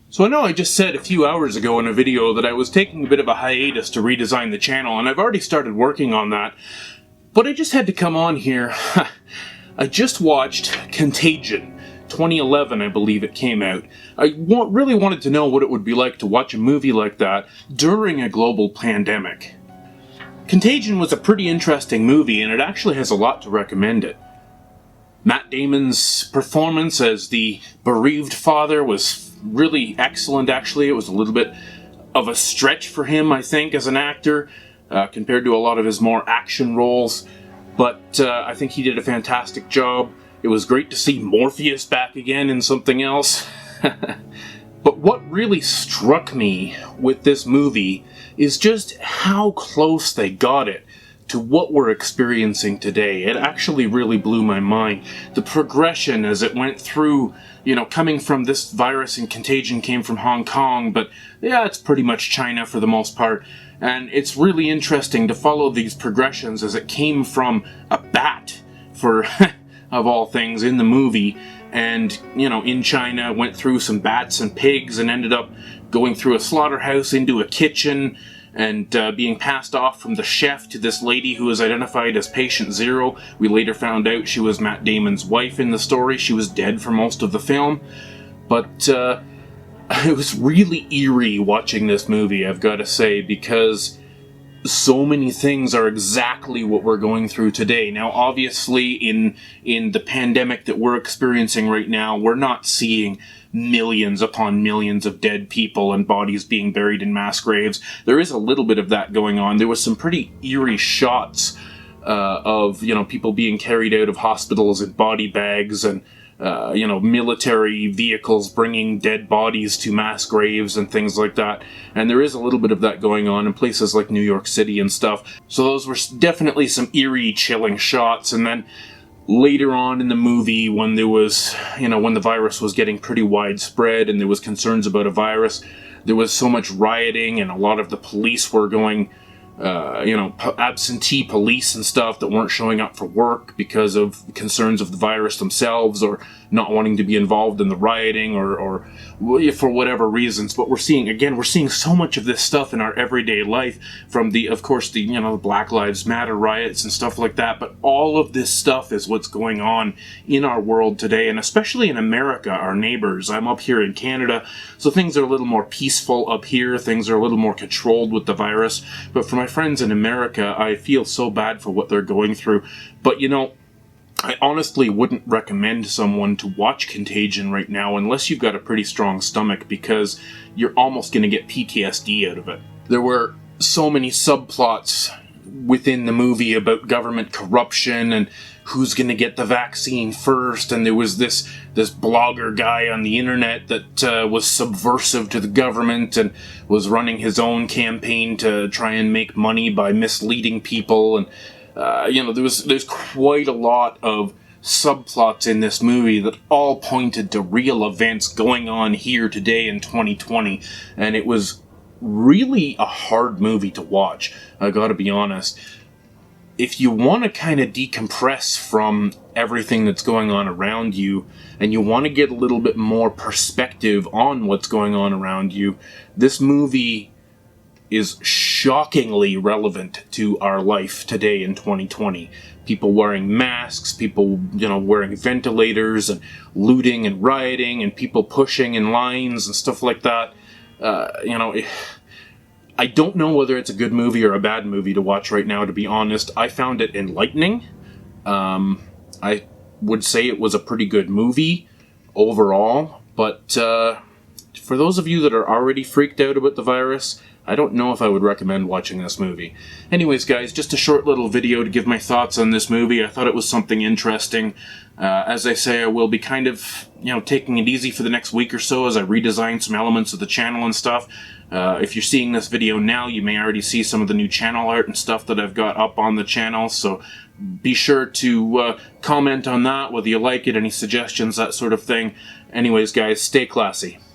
So I know I just said a few hours ago in a video that I was taking a bit of a hiatus to redesign the channel, and I've already started working on that. But I just had to come on here. I just watched Contagion, 2011 I believe it came out. I really wanted to know what it would be like to watch a movie like that during a global pandemic. Contagion was a pretty interesting movie, and it actually has a lot to recommend it. Matt Damon's performance as the bereaved father was really excellent, actually. It was a little bit of a stretch for him, I think, as an actor, compared to a lot of his more action roles. But I think he did a fantastic job. It was great to see Morpheus back again in something else. But what really struck me with this movie is just how close they got it to what we're experiencing today. It actually really blew my mind. The progression as it went through, coming from this virus, and Contagion came from Hong Kong, but yeah, it's pretty much China for the most part. And it's really interesting to follow these progressions as it came from a bat, for of all things, in the movie. And, in China, went through some bats and pigs and ended up going through a slaughterhouse into a kitchen, and being passed off from the chef to this lady who was identified as Patient Zero. We later found out she was Matt Damon's wife in the story. She was dead for most of the film. But it was really eerie watching this movie, I've got to say, because so many things are exactly what we're going through today. Now, obviously, in the pandemic that we're experiencing right now, we're not seeing millions upon millions of dead people and bodies being buried in mass graves. There is a little bit of that going on. There was some pretty eerie shots of, people being carried out of hospitals in body bags, and military vehicles bringing dead bodies to mass graves and things like that. And there is a little bit of that going on in places like New York City and stuff. So those were definitely some eerie, chilling shots. And then later on in the movie, when there was, when the virus was getting pretty widespread and there was concerns about a virus, there was so much rioting, and a lot of the police were going absentee police and stuff that weren't showing up for work because of concerns of the virus themselves, or not wanting to be involved in the rioting, or for whatever reasons. But we're seeing so much of this stuff in our everyday life, from the Black Lives Matter riots and stuff like that. But all of this stuff is what's going on in our world today, and especially in America, our neighbors. I'm up here in Canada, so things are a little more peaceful up here. Things are a little more controlled with the virus. But for my friends in America, I feel so bad for what they're going through. But I honestly wouldn't recommend someone to watch Contagion right now unless you've got a pretty strong stomach, because you're almost going to get PTSD out of it. There were so many subplots within the movie about government corruption and who's going to get the vaccine first, and there was this blogger guy on the internet that was subversive to the government and was running his own campaign to try and make money by misleading people. And there's quite a lot of subplots in this movie that all pointed to real events going on here today in 2020, and it was really a hard movie to watch, I gotta be honest. If you want to kind of decompress from everything that's going on around you, and you want to get a little bit more perspective on what's going on around you, this movie is shockingly relevant to our life today in 2020. People wearing masks, people, wearing ventilators, and looting and rioting, and people pushing in lines and stuff like that. I don't know whether it's a good movie or a bad movie to watch right now, to be honest. I found it enlightening. I would say it was a pretty good movie overall, but for those of you that are already freaked out about the virus, I don't know if I would recommend watching this movie. Anyways, guys, just a short little video to give my thoughts on this movie. I thought it was something interesting. As I say, I will be kind of, taking it easy for the next week or so as I redesign some elements of the channel and stuff. If you're seeing this video now, you may already see some of the new channel art and stuff that I've got up on the channel, so be sure to comment on that, whether you like it, any suggestions, that sort of thing. Anyways, guys, stay classy.